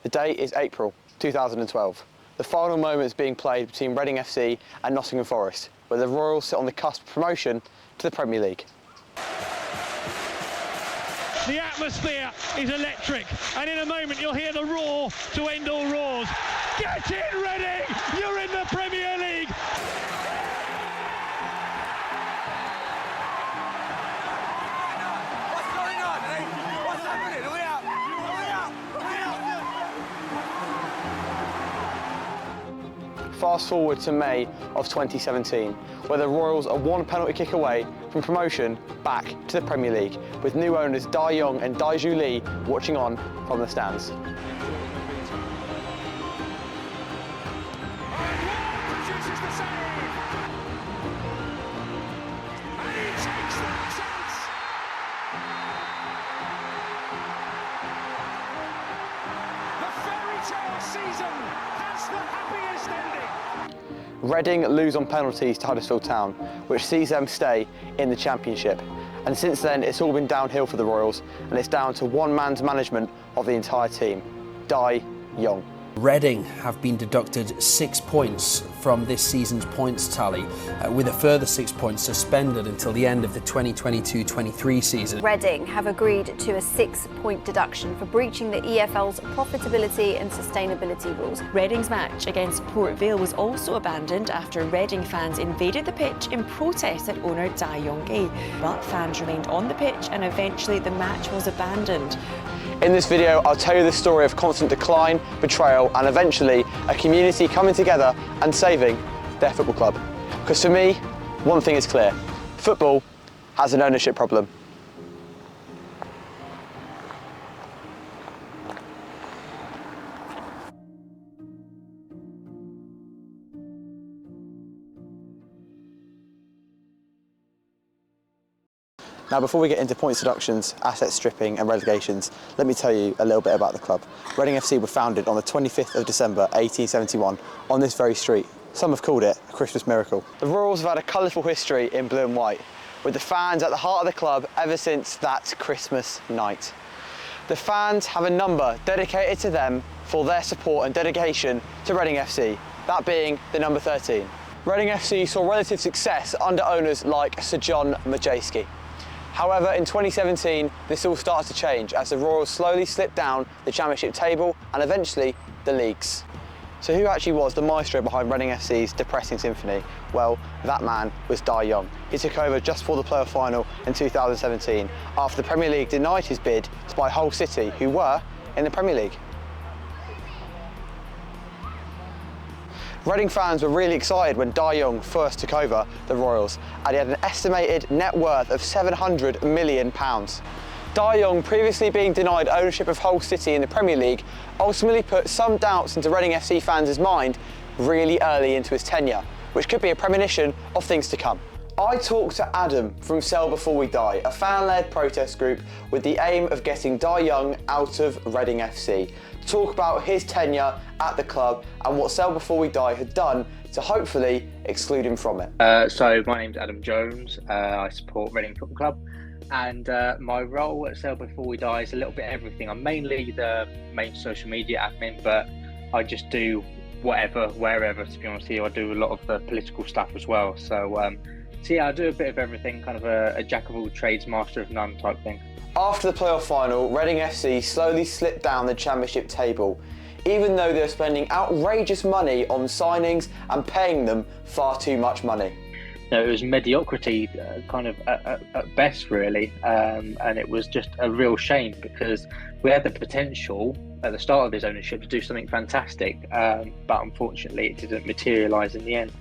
The date is April 2012. The final moment is being played between Reading FC and Nottingham Forest, where the Royals sit on the cusp of promotion to the Premier League. The atmosphere is electric, and in a moment you'll hear the roar to end all roars. Get in, Reading! You're in the Premier League! What's going on, eh? What's happening? Are we out? Fast forward to May of 2017, where the Royals are one penalty kick away from promotion back to the Premier League, with new owners Dai Yong and Daiju Lee watching on from the stands. Reading lose on penalties to Huddersfield Town, which sees them stay in the Championship. And since then, it's all been downhill for the Royals, and it's down to one man's management of the entire team, Dai Yong. Reading have been deducted 6 points from this season's points tally, with a further 6 points suspended until the end of the 2022-23 season. Reading have agreed to a 6-point deduction for breaching the EFL's profitability and sustainability rules. Reading's match against Port Vale was also abandoned after Reading fans invaded the pitch in protest at owner Dai Yong, but fans remained on the pitch and eventually the match was abandoned. In this video, I'll tell you the story of constant decline, betrayal, and eventually a community coming together and saving their football club. Because for me, one thing is clear: football has an ownership problem. Now, before we get into points deductions, asset stripping and relegations, let me tell you a little bit about the club. Reading FC were founded on the 25th of December 1871 on this very street. Some have called it a Christmas miracle. The Royals have had a colourful history in blue and white, with the fans at the heart of the club ever since that Christmas night. The fans have a number dedicated to them for their support and dedication to Reading FC, that being the number 13. Reading FC saw relative success under owners like Sir John Majewski. However, in 2017, this all started to change as the Royals slowly slipped down the Championship table and eventually the leagues. So who actually was the maestro behind Reading FC's depressing symphony? Well, that man was Dai Yong. He took over just before the playoff final in 2017 after the Premier League denied his bid to buy Hull City, who were in the Premier League. Reading fans were really excited when Dai Yong first took over the Royals, and he had an estimated net worth of £700 million. Dai Yong, previously being denied ownership of Hull City in the Premier League, ultimately put some doubts into Reading FC fans' mind really early into his tenure, which could be a premonition of things to come. I talked to Adam from Sell Before We Die, a fan-led protest group with the aim of getting Dai Yong out of Reading FC, to talk about his tenure at the club and what Sell Before We Die had done to hopefully exclude him from it. So my name's Adam Jones. I support Reading Football Club, and my role at Sell Before We Die is a little bit everything. I'm mainly the main social media admin, but I just do whatever, wherever, to be honest with you. I do a lot of the political stuff as well. So yeah, I do a bit of everything, kind of a jack of all trades, master of none type thing. After the playoff final, Reading FC slowly slipped down the Championship table, even though they were spending outrageous money on signings and paying them far too much money. It was mediocrity, kind of at best, really, and it was just a real shame because we had the potential at the start of his ownership to do something fantastic, but unfortunately it didn't materialise in the end.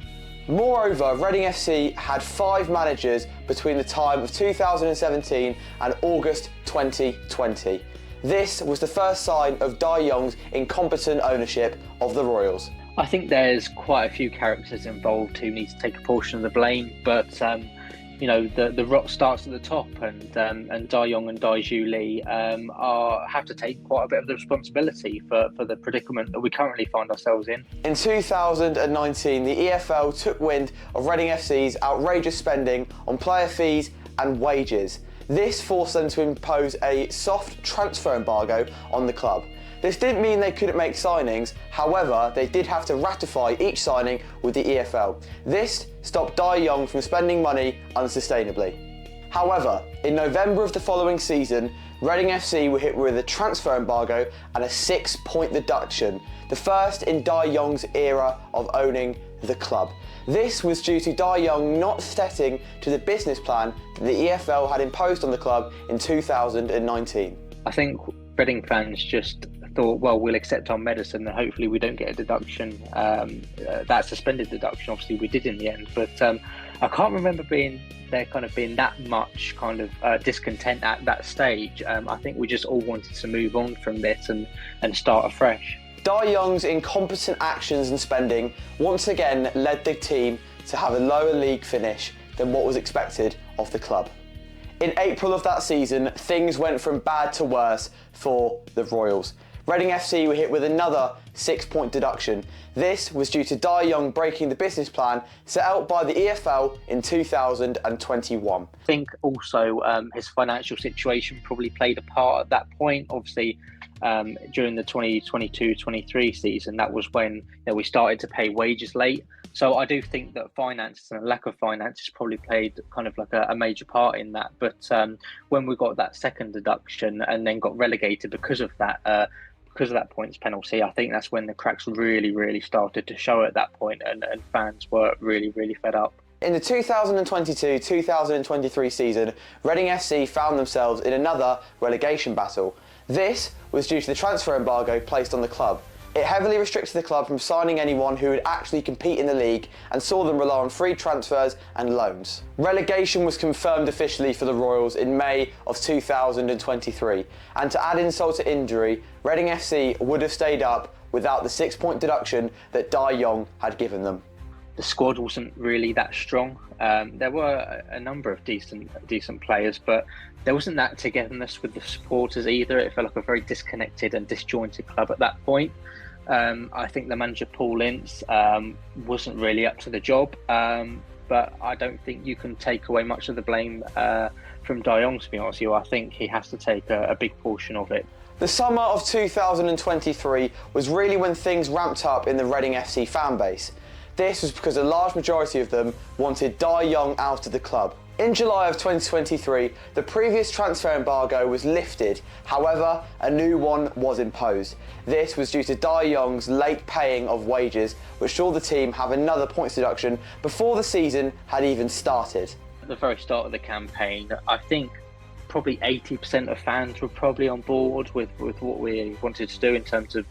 Moreover, Reading FC had 5 managers between the time of 2017 and August 2020. This was the first sign of Dai Yong's incompetent ownership of the Royals. I think there's quite a few characters involved who need to take a portion of the blame, but you know, the rock starts at the top, and Dai Yong and Daiju Lee have to take quite a bit of the responsibility for the predicament that we currently find ourselves in. In 2019, the EFL took wind of Reading FC's outrageous spending on player fees and wages. This forced them to impose a soft transfer embargo on the club. This didn't mean they couldn't make signings, however, they did have to ratify each signing with the EFL. This stopped Dai Yong from spending money unsustainably. However, in November of the following season, Reading FC were hit with a transfer embargo and a 6-point deduction, the first in Dai Yong's era of owning the club. This was due to Dai Yong not sticking to the business plan that the EFL had imposed on the club in 2019. I think Reading fans just thought, well, we'll accept our medicine and hopefully we don't get a deduction, that suspended deduction. Obviously we did in the end, but I can't remember being that much kind of discontent at that stage. I think we just all wanted to move on from this and start afresh. Dai Yong's incompetent actions and spending once again led the team to have a lower league finish than what was expected of the club. In April of that season, things went from bad to worse for the Royals. Reading FC were hit with another 6-point deduction. This was due to Dai Yong breaking the business plan set out by the EFL in 2021. I think also his financial situation probably played a part at that point. Obviously, during the 2022-23 season, that was when we started to pay wages late. So I do think that finances and a lack of finances probably played kind of like a major part in that. But when we got that second deduction and then got relegated because of that points penalty, I think that's when the cracks really, really started to show at that point, and fans were really, really fed up. In the 2022-2023 season, Reading FC found themselves in another relegation battle. This was due to the transfer embargo placed on the club. It heavily restricted the club from signing anyone who would actually compete in the league and saw them rely on free transfers and loans. Relegation was confirmed officially for the Royals in May of 2023, and to add insult to injury, Reading FC would have stayed up without the 6-point deduction that Dai Yong had given them. The squad wasn't really that strong. There were a number of decent players, but there wasn't that togetherness with the supporters either. It felt like a very disconnected and disjointed club at that point. I think the manager, Paul Ince, wasn't really up to the job, but I don't think you can take away much of the blame from Dai Yong, to be honest with you. I think he has to take a big portion of it. The summer of 2023 was really when things ramped up in the Reading FC fan base. This was because a large majority of them wanted Dai Yong out of the club. In July of 2023, the previous transfer embargo was lifted, however, a new one was imposed. This was due to Dai Yong's late paying of wages, which saw the team have another points deduction before the season had even started. At the very start of the campaign, I think probably 80% of fans were probably on board with what we wanted to do in terms of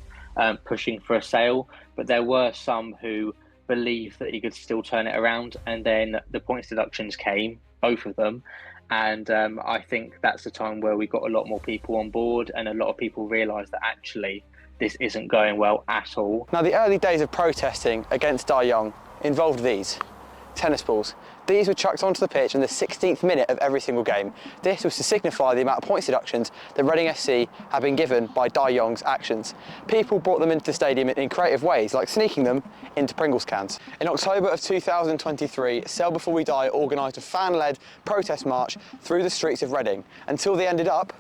pushing for a sale, but there were some who believed that he could still turn it around, and then the points deductions came, both of them, and I think that's the time where we got a lot more people on board, and a lot of people realised that actually this isn't going well at all. Now, the early days of protesting against Dai Yong involved these tennis balls. These were chucked onto the pitch in the 16th minute of every single game. This was to signify the amount of points deductions that Reading FC had been given by Dai Yong's actions. People brought them into the stadium in creative ways, like sneaking them into Pringles cans. In October of 2023, Sell Before We Die organised a fan-led protest march through the streets of Reading until they ended up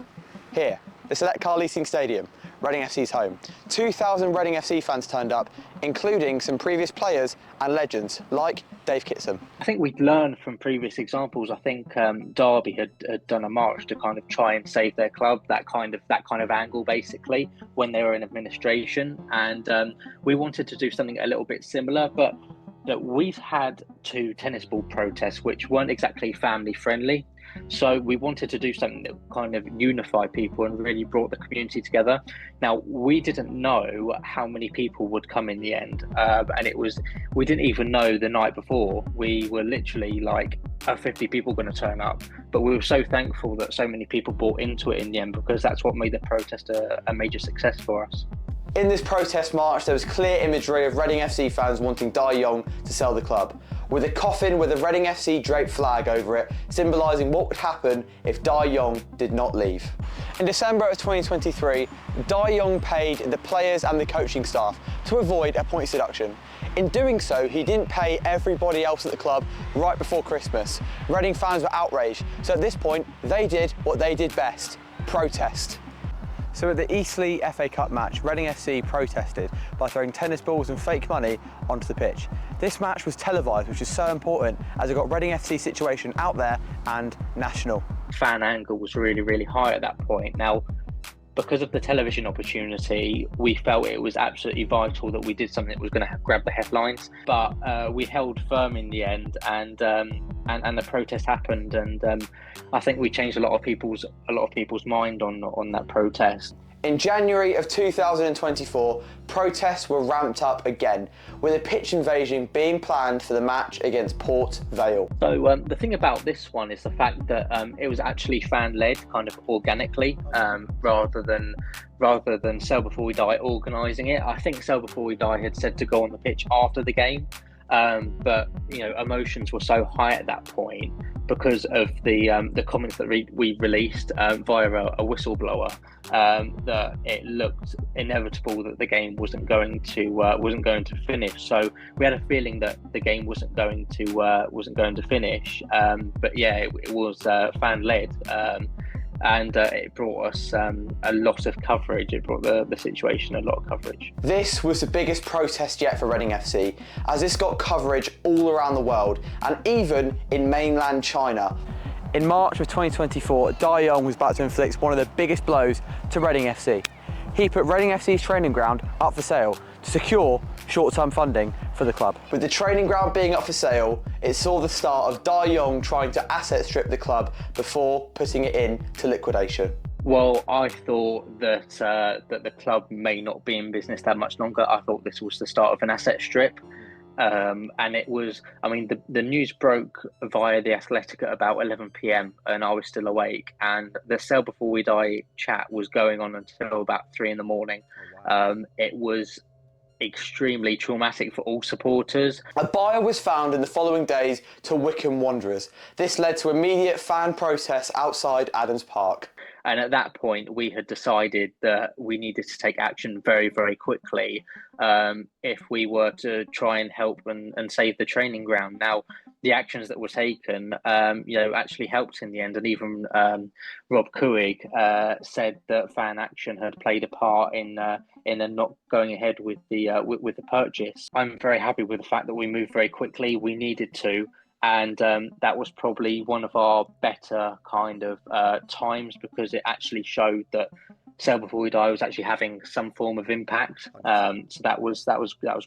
here, the Select Car Leasing Stadium, Reading FC's home. 2,000 Reading FC fans turned up, including some previous players and legends like Dave Kitson. I think we'd learned from previous examples. I think Derby had done a march to kind of try and save their club, that kind of angle basically, when they were in administration, and we wanted to do something a little bit similar, but we've had 2 tennis ball protests which weren't exactly family friendly. So we wanted to do something that kind of unified people and really brought the community together. Now, we didn't know how many people would come in the end, and we didn't even know the night before. We were literally like, are 50 people going to turn up? But we were so thankful that so many people bought into it in the end, because that's what made the protest a major success for us. In this protest march, there was clear imagery of Reading FC fans wanting Dai Yong to sell the club, with a coffin with a Reading FC draped flag over it, symbolising what would happen if Dai Yong did not leave. In December of 2023, Dai Yong paid the players and the coaching staff to avoid a points deduction. In doing so, he didn't pay everybody else at the club right before Christmas. Reading fans were outraged, so at this point, they did what they did best: protest. So at the Eastleigh FA Cup match, Reading FC protested by throwing tennis balls and fake money onto the pitch. This match was televised, which is so important as it got Reading FC's situation out there and national. Fan angle was really, really high at that point. Now, because of the television opportunity, we felt it was absolutely vital that we did something that was going to grab the headlines. But we held firm in the end, and the protest happened, and I think we changed a lot of people's mind on that protest. In January of 2024, protests were ramped up again, with a pitch invasion being planned for the match against Port Vale. So the thing about this one is the fact that it was actually fan-led, kind of organically, rather than Sell Before We Die organising it. I think Sell Before We Die had said to go on the pitch after the game, but emotions were so high at that point because of the comments that we released via a whistleblower, that it looked inevitable that the game wasn't going to finish. So we had a feeling that the game wasn't going to finish. But yeah, it was fan led. And it brought us a lot of coverage. It brought the situation a lot of coverage. This was the biggest protest yet for Reading FC, as this got coverage all around the world and even in mainland China. In March of 2024, Dai Yong was about to inflict one of the biggest blows to Reading FC. He put Reading FC's training ground up for sale to secure short-term funding for the club. With the training ground being up for sale, it saw the start of Dai Yong trying to asset strip the club before putting it into liquidation. Well, I thought that the club may not be in business that much longer. I thought this was the start of an asset strip. And it was, the news broke via The Athletic at about 11 p.m. and I was still awake, and the Sell Before We Die chat was going on until about 3 in the morning. It was extremely traumatic for all supporters. A buyer was found in the following days to Wycombe Wanderers. This led to immediate fan protests outside Adams Park. And at that point, we had decided that we needed to take action very, very quickly if we were to try and help and save the training ground. Now, the actions that were taken, actually helped in the end. And even Rob Couhig said that fan action had played a part in not going ahead with the purchase. I'm very happy with the fact that we moved very quickly. We needed to. And that was probably one of our better kind of times, because it actually showed that Sell Before We Die was actually having some form of impact. So that was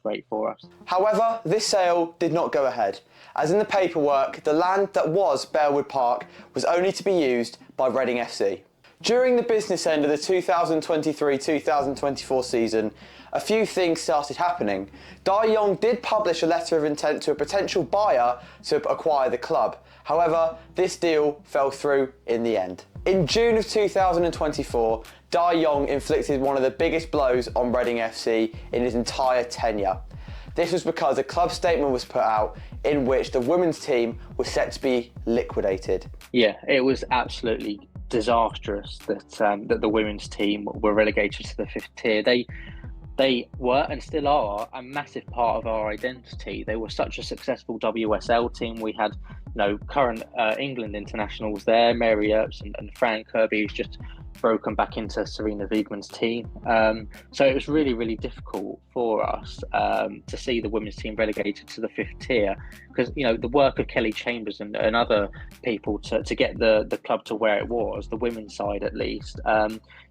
great for us. However, this sale did not go ahead, as in the paperwork, the land that was Bearwood Park was only to be used by Reading FC. During the business end of the 2023-2024 season, a few things started happening. Dai Yong did publish a letter of intent to a potential buyer to acquire the club. However, this deal fell through in the end. In June of 2024, Dai Yong inflicted one of the biggest blows on Reading FC in his entire tenure. This was because a club statement was put out in which the women's team was set to be liquidated. Yeah, it was absolutely disastrous that the women's team were relegated to the 5th tier. They were and still are a massive part of our identity. They were such a successful WSL team. We had current England internationals there, Mary Earps and Fran Kirby, who's just broken back into Serena Wiegmann's team. So it was really, really difficult for us to see the women's team relegated to the 5th tier, because the work of Kelly Chambers and other people to get the club to where it was, the women's side at least,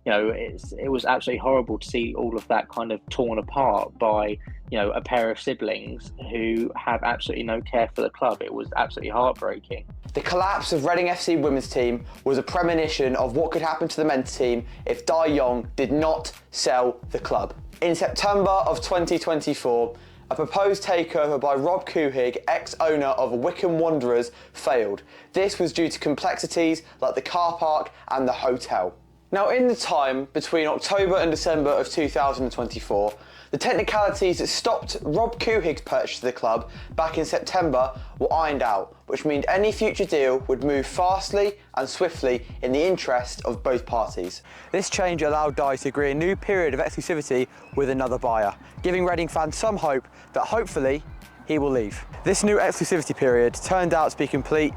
it was absolutely horrible to see all of that kind of torn apart by a pair of siblings who have absolutely no care for the club. It was absolutely heartbreaking. The collapse of Reading FC women's team was a premonition of what could happen to the men's team if Dai Yong did not sell the club. In September of 2024, a proposed takeover by Rob Couhig, ex-owner of Wycombe Wanderers, failed. This was due to complexities like the car park and the hotel. Now, in the time between October and December of 2024, the technicalities that stopped Rob Couhig's purchase of the club back in September were ironed out, which meant any future deal would move fastly and swiftly in the interest of both parties. This change allowed Dai to agree a new period of exclusivity with another buyer, giving Reading fans some hope that hopefully he will leave. This new exclusivity period turned out to be complete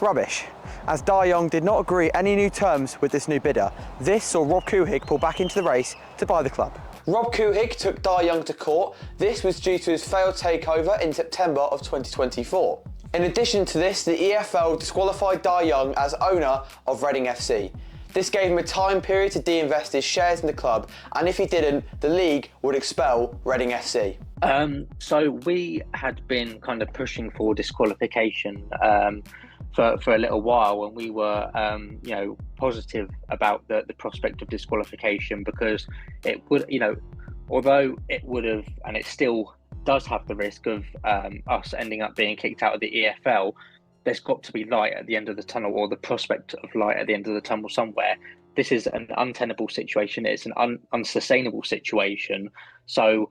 Rubbish, as Dai Young did not agree any new terms with this new bidder. This saw Rob Couhig pull back into the race to buy the club. Rob Couhig took Dai Young to court. This was due to his failed takeover in September of 2024. In addition to this, the EFL disqualified Dai Young as owner of Reading FC. This gave him a time period to de-invest his shares in the club, and if he didn't, the league would expel Reading FC. So we had been kind of pushing for disqualification for a little while, and we were positive about the prospect of disqualification, because it would, although it would have, and it still does have the risk of us ending up being kicked out of the EFL, there's got to be light at the end of the tunnel, or the prospect of light at the end of the tunnel somewhere. This is an untenable situation. It's an unsustainable situation. So,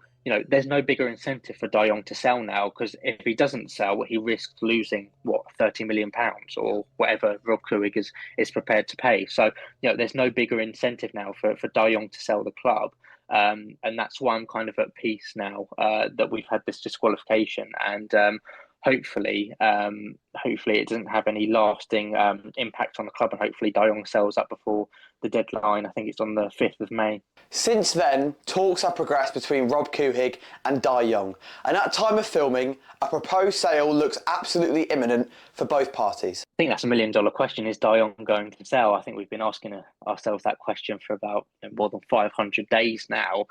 there's no bigger incentive for Dai Young to sell now, because if he doesn't sell, he risks losing, £30 million or whatever Rob Couhig is prepared to pay. So, there's no bigger incentive now for Dai Young to sell the club. And that's why I'm kind of at peace now that we've had this disqualification, and hopefully it doesn't have any lasting impact on the club, and hopefully Dai Young sells up before the deadline. I think it's on the 5th of May. Since then, talks have progressed between Rob Couhig and Dai Young, and at time of filming, a proposed sale looks absolutely imminent for both parties. I think that's $1 million question. Is Dai Young going to sell? I think we've been asking ourselves that question for about more than 500 days now.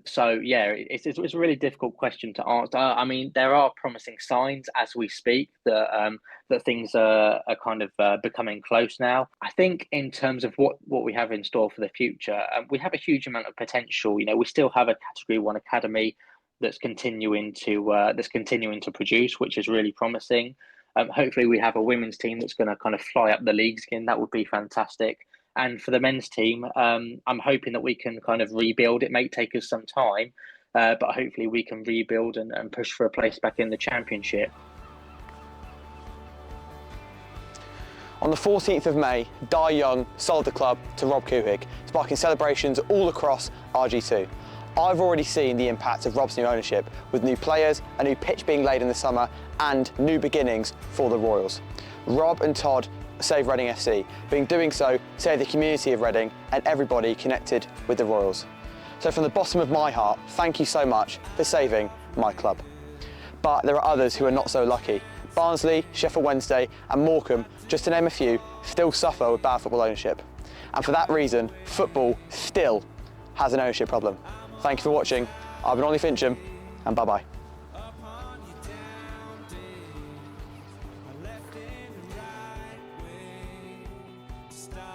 So yeah, it's a really difficult question to answer. I mean, there are promising signs as we speak that things are kind of becoming close now. I think in terms of what we have in store for the future, we have a huge amount of potential. We still have a Category 1 academy that's continuing to produce, which is really promising. Hopefully, we have a women's team that's going to kind of fly up the leagues again. That would be fantastic. And for the men's team, I'm hoping that we can kind of rebuild. It may take us some time, but hopefully we can rebuild and push for a place back in the Championship. On the 14th of May, Dai Young sold the club to Rob Couhig, sparking celebrations all across RG2. I've already seen the impact of Rob's new ownership, with new players, a new pitch being laid in the summer, and new beginnings for the Royals. Rob and Todd save Reading FC, but in doing so, save the community of Reading and everybody connected with the Royals. So from the bottom of my heart, thank you so much for saving my club. But there are others who are not so lucky. Barnsley, Sheffield Wednesday and Morecambe, just to name a few, still suffer with bad football ownership. And for that reason, football still has an ownership problem. Thank you for watching. I've been Ollie Fincham, and bye-bye. Stop.